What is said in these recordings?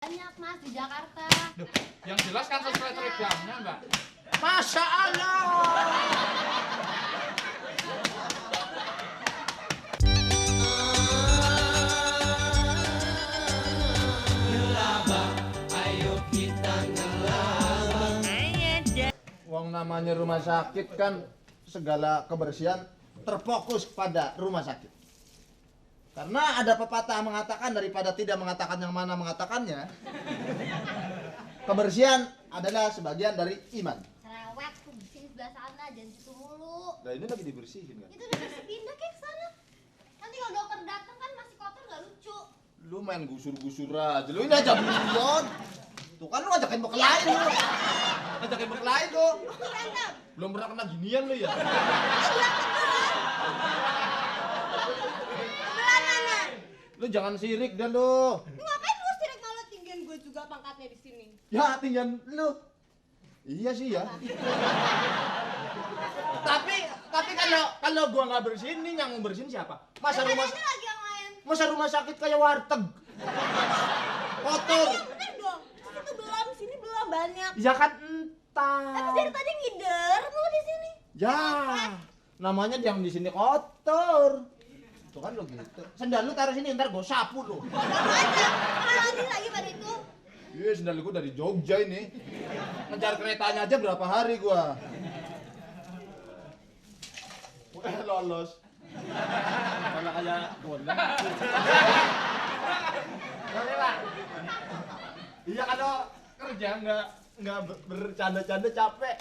Banyak mas di Jakarta. Duh, yang jelas kan sesuai telegramnya mbak. Masya Allah. Wong namanya rumah sakit kan segala kebersihan terfokus pada rumah sakit. Karena ada pepatah mengatakan daripada tidak mengatakan yang mana mengatakannya, kebersihan adalah sebagian dari iman. Cerewet tuh sini sebelah sana, jangan situ mulu. Nah ini lagi dibersihin kan? Itu udah bersih, pindah kayak ke sana. Nanti kalau dokter datang kan masih kotor nggak lucu. Lu main gusur-gusur aja, lu ini aja belum. Tuh kan lu ngajakin bekelain lu. Ngajakin bekelain tuh. Berantem. Belum pernah kena ginian lu ya? Lu jangan sirik dan lu. Ngapain lu sirik malu tinggian gue juga pangkatnya di sini? Ya tinggal lu. Iya sih ya. tapi kalau gua nggak bersihin nih yang bersihin siapa? Masa rumah Ini lagi yang lain. masa rumah sakit kayak warteg. Kotor. Yang bener dong. Situ belum, sini belum banyak. Ya kan Tapi entah. dari tadi ngider mulu di sini. Ya, namanya yang di sini kotor. Tuh kan lo gitu. Sendal lu taruh sini ntar gua sapu lu. Bodoh aja. Kalau lagi pada itu. Iya, sendal gua dari Jogja ini. Ngejar keretanya aja berapa hari gua. Lolos. Malah kayak bola. Boleh lah. Iya kalau kerja nggak bercanda-canda capek.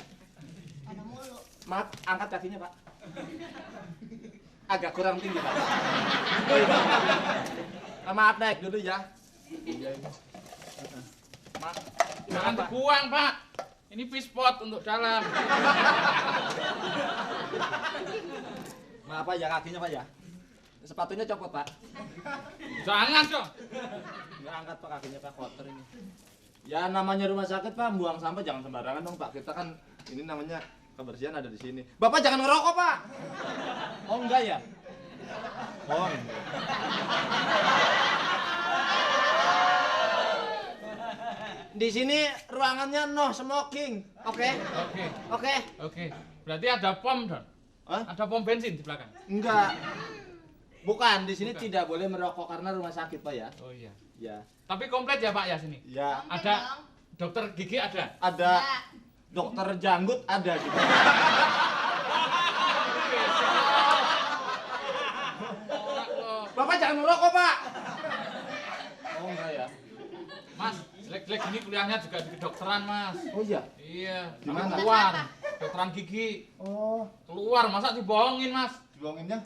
Ada mulu. Maaf, angkat kakinya Pak. Agak kurang tinggi Pak. Maaf naik dulu ya. Maaf. Jangan dibuang pak. Ini pispot untuk dalam. Maaf Pak ya kakinya Pak ya. Sepatunya copot Pak. Jangan dong. Nggak angkat Pak kakinya Pak, kotor ini. Ya namanya rumah sakit Pak, buang sampah jangan sembarangan dong Pak. Kita kan ini namanya kebersihan ada di sini. Bapak jangan ngerokok Pak. Oh enggak ya? Oh. Enggak. Di sini ruangannya no smoking. Oke? Oke. Oke? Oke. Berarti ada pom dong. Hah? Ada pom bensin di belakang. Enggak. Bukan, di sini Bukan. tidak boleh merokok karena rumah sakit Pak ya. Oh iya. Ya. Tapi komplit ya pak ya sini. Ya. Ada dokter gigi ada. Ada dokter janggut ada gitu. Bapak jangan merokok, Pak. Oh enggak ya. Mas, jelek-jelek gini kuliahnya juga di kedokteran mas. Oh iya. Iya. Di mana? Keluar. Kedokteran gigi. Oh, Keluar, masa dibohongin mas? dibohonginnya?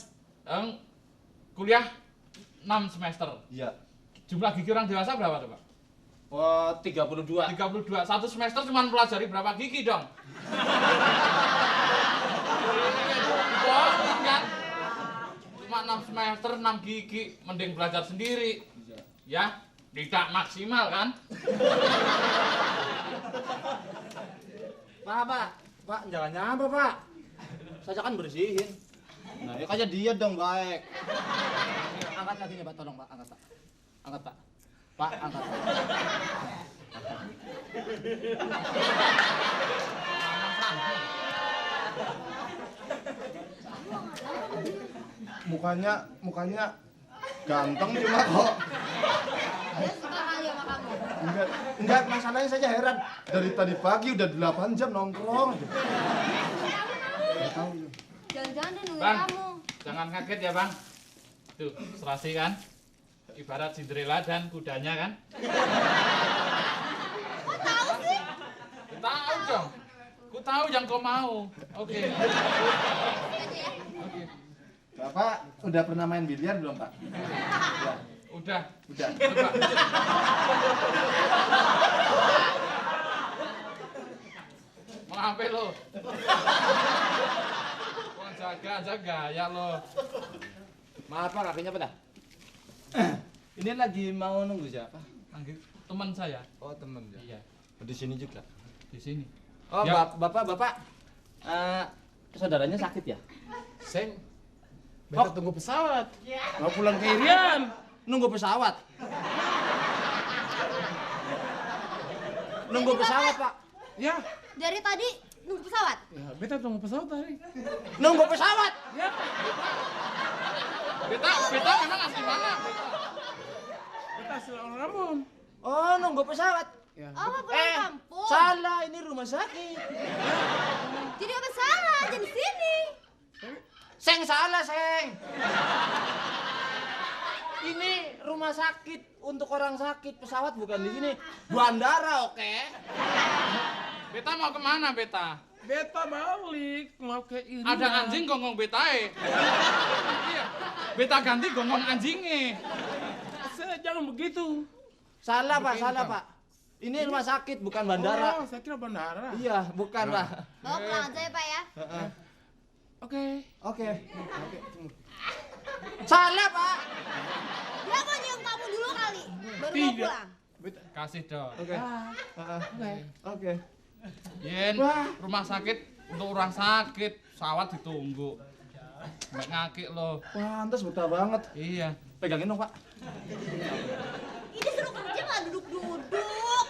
Yang kuliah 6 semester. Iya. Jumlah gigi orang dewasa berapa tuh pak? Oh, 32. 32. Satu semester cuma pelajari berapa gigi dong? Bohongin kan? Cuma 6 semester 6 gigi, mending belajar sendiri. Ya, tidak maksimal kan? Pak, jangan nyapa, Pak. Saya kan bersihin. Nah, ya kayak dia dong, baik. Angkat kakinya, Pak, tolong, Pak, angkat, Pak. Angkat, Pak. Pak, angkat. Pak. Mukanya ganteng cuma kok. Dia suka kali sama kamu. Enggak, masalahnya saja heran. Dari tadi pagi udah 8 jam nongkrong. Enggak tahu ya. Jangan-jangan dia nungguin Bang. kamu. Jangan kaget ya bang. Tuh, serasi kan? Ibarat Cinderella dan kudanya kan? Kok tahu sih? Ku tahu dong. Ku tahu yang kau mau. Oke. Aja ya. Oke. Bapak udah pernah main biliar belum, Pak? Udah. Udah. Coba. Mau apa lo? Mau jaga aja gaya lo. Maaf Pak, kakinya apa dah? Ini lagi mau nunggu siapa? Panggil teman saya. Oh, temen ya. Iya, Di sini juga. di sini. Oh, Ya. Bapak, saudaranya sakit ya? Seng, beta Oh. tunggu pesawat. Mau pulang ke Irian, nunggu pesawat. Nunggu pesawat, Pak. Ya. Dari tadi nunggu pesawat. Ya, beta tunggu pesawat tadi. Nunggu pesawat. Ya. Beta memang asli mana? Beta asli orang Lampung. Oh, nunggu pesawat. Ya. Oh, pulang kampung. Salah, ini rumah sakit. Jadi apa salah? Jadi sini. Seng salah, Seng. Ini rumah sakit untuk orang sakit. Pesawat bukan di sini. Bandara, oke? Beta mau kemana beta? Beta balik mau ke ini. Ada anjing gonggong betae. Iya. Beta ganti gonggong anjingnya. Jangan begitu. Salah, Pak, salah, Pak. Ini rumah sakit, bukan bandara. Oh, saya kira bandara. Iya, bukan, Pak. Bawa pulang aja ya, Pak ya. Oke. Oke. Salah, Pak. Dia mau nyium kamu dulu kali. Baru mau Tidak. pulang. Beta. Kasih dong. Oke. Oke. Yen, Wah. rumah sakit untuk orang sakit, pesawat ditunggu. Mbak ngakik lo. Pantes betah banget. Iya. Pegangin dong, Pak. Ini suruh kerja nggak duduk-duduk.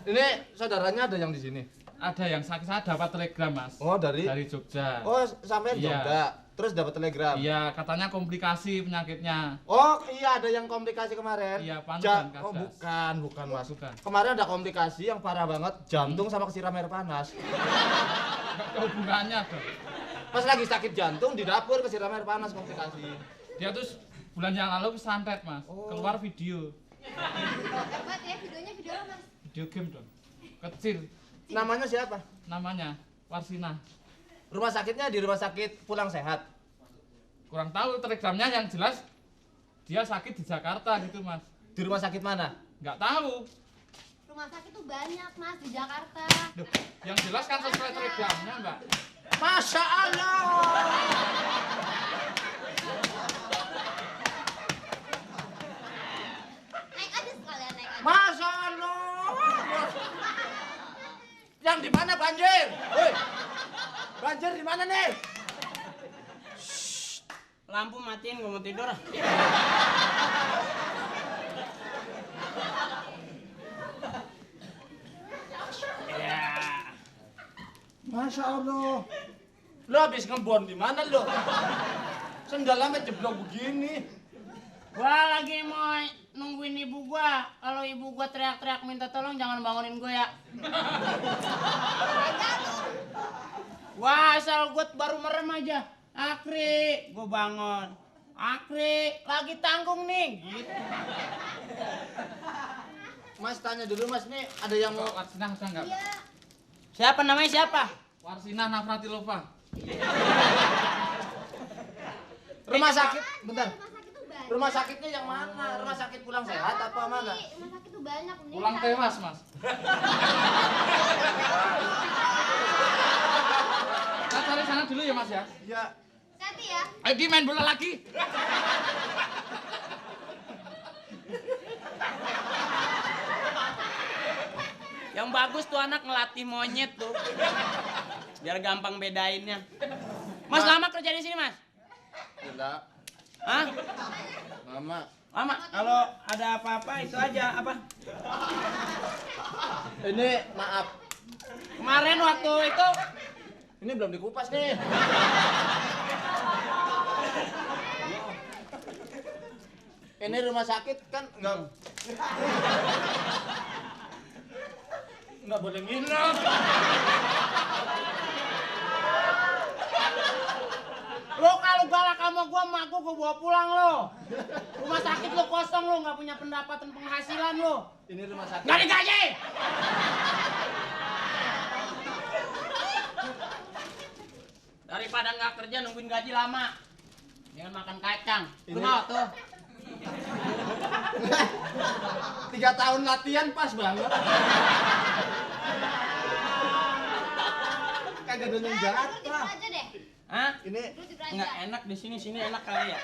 Ini saudaranya ada yang di sini. Ada yang sakit, saya dapat telegram mas. Oh, dari Jogja. Oh, sampai Iya. Jogja. Terus dapat telegram. Iya, katanya komplikasi penyakitnya. Oh, iya ada yang komplikasi kemarin. Iya, panas dan Oh, kasdas. bukan, Mas. Bukan. Kemarin ada komplikasi yang parah banget, jantung sama kesiram air panas. Nggak ada hubungannya dong. Pas lagi sakit jantung di dapur kesiram air panas komplikasi. Dia tuh bulan yang lalu kesantet mas. Oh. Keluar video. Hebat ya videonya video apa, Mas? Video game dong. Kecil. Namanya siapa? Namanya Warsina. Rumah sakitnya di rumah sakit Pulang Sehat. Kurang tahu telegramnya, yang jelas dia sakit di Jakarta gitu mas. Di rumah sakit mana? Nggak tahu. Rumah sakit tuh banyak, Mas, di Jakarta. Duh, yang jelas kan sesuai telegramnya mbak. Masya Allah. Naik aja sekalian, naik aja. Masya Allah. Yang di mana banjir? Woi. Banjir di mana nih? Lampu matiin, gue mau tidur. Ya, Masya Allah. Lo habis ngebon di mana lo? Sendalnya jeblok begini. gua lagi mau nungguin ibu gua. Kalau ibu gua teriak-teriak minta tolong, jangan bangunin gua ya. Wah, asal gua baru merem aja. Akri, gua bangun. Akri, lagi tanggung nih. Gitu. Mas tanya dulu Mas, nih ada yang mau Warsina ada nggak? Iya. Siapa namanya siapa? Warsina Navratilova. rumah sakit, bentar. Rumah sakit tuh banyak. Rumah sakitnya yang mana? Rumah sakit Pulang Sehat apa mana? Rumah sakit tuh banyak. Mending Pulang cari- tewas mas. Kita cari sana dulu ya mas ya. Ya, Hati ya. Ayo Di, main bola lagi. Yang bagus tuh anak ngelatih monyet tuh. Biar gampang bedainnya. Mas lama kerja di sini, Mas? tidak. Hah? Mama. Lama. Kalau ada apa-apa itu aja apa? Ini maaf. Kemarin waktu itu Ini belum dikupas nih. Ini rumah sakit kan nggak boleh nginep. lo kalau galak sama gua, emak gua bawa pulang lo. Rumah sakit lo kosong lo, nggak punya pendapatan penghasilan lo. Ini rumah sakit. Nggak digaji. Daripada nggak kerja nungguin gaji lama. Jangan makan kacang. Ini- Tuh, no, tuh. 3 tahun latihan pas banget. Kagak ada yang Dulu jahat tidur lah. aja deh. Hah? Ini Dulu tidur aja. Nggak enak di sini, sini enak kali ya.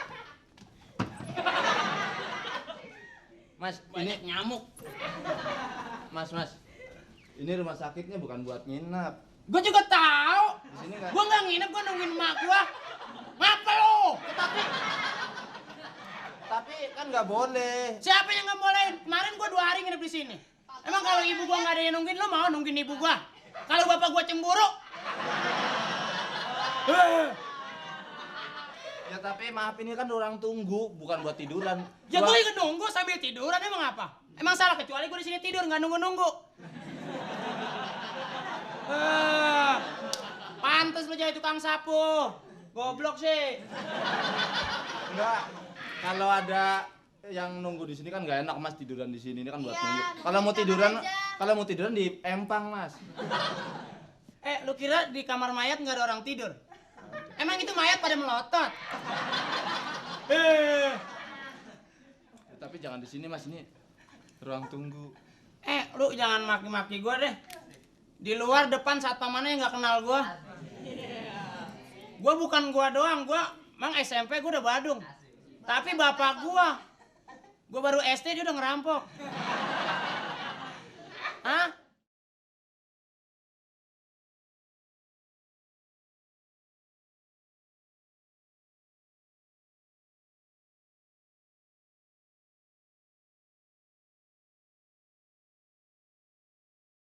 Mas, Banyak nyamuk. Mas. Ini rumah sakitnya bukan buat nginep. Gue juga tahu. Di sini nggak. Gue nggak nginep, gue nungguin emak gue. Ngapa lo? Tapi kan nggak boleh. Siapa yang nggak bolehin? Kemarin gue 2 hari nginep di sini. Emang kalau ibu gua nggak ada yang nungguin, lo mau nungguin ibu gua? Kalau bapak gua cemburu? Ya tapi maaf ini kan orang tunggu, bukan buat tiduran. Ya gue juga nunggu sambil tiduran, emang apa? Emang salah kecuali gue di sini tidur nggak nunggu-nunggu. Pantes lo jadi tukang sapu. Goblok sih. Enggak. Kalau ada yang nunggu di sini kan nggak enak Mas tiduran di sini. Ini kan buat Iya, nunggu. nunggu Kalau mau di tiduran, kamar aja. kalau mau tiduran di empang Mas. Lu kira di kamar mayat nggak ada orang tidur? Emang itu mayat pada melotot? Ya, tapi jangan di sini Mas, ini ruang tunggu. Lu jangan maki-maki gue deh. Di luar depan satpamannya yang nggak kenal gue. Gue bukan gue doang, emang SMP gue udah badung. Tapi bapak gue baru SD dia udah ngerampok.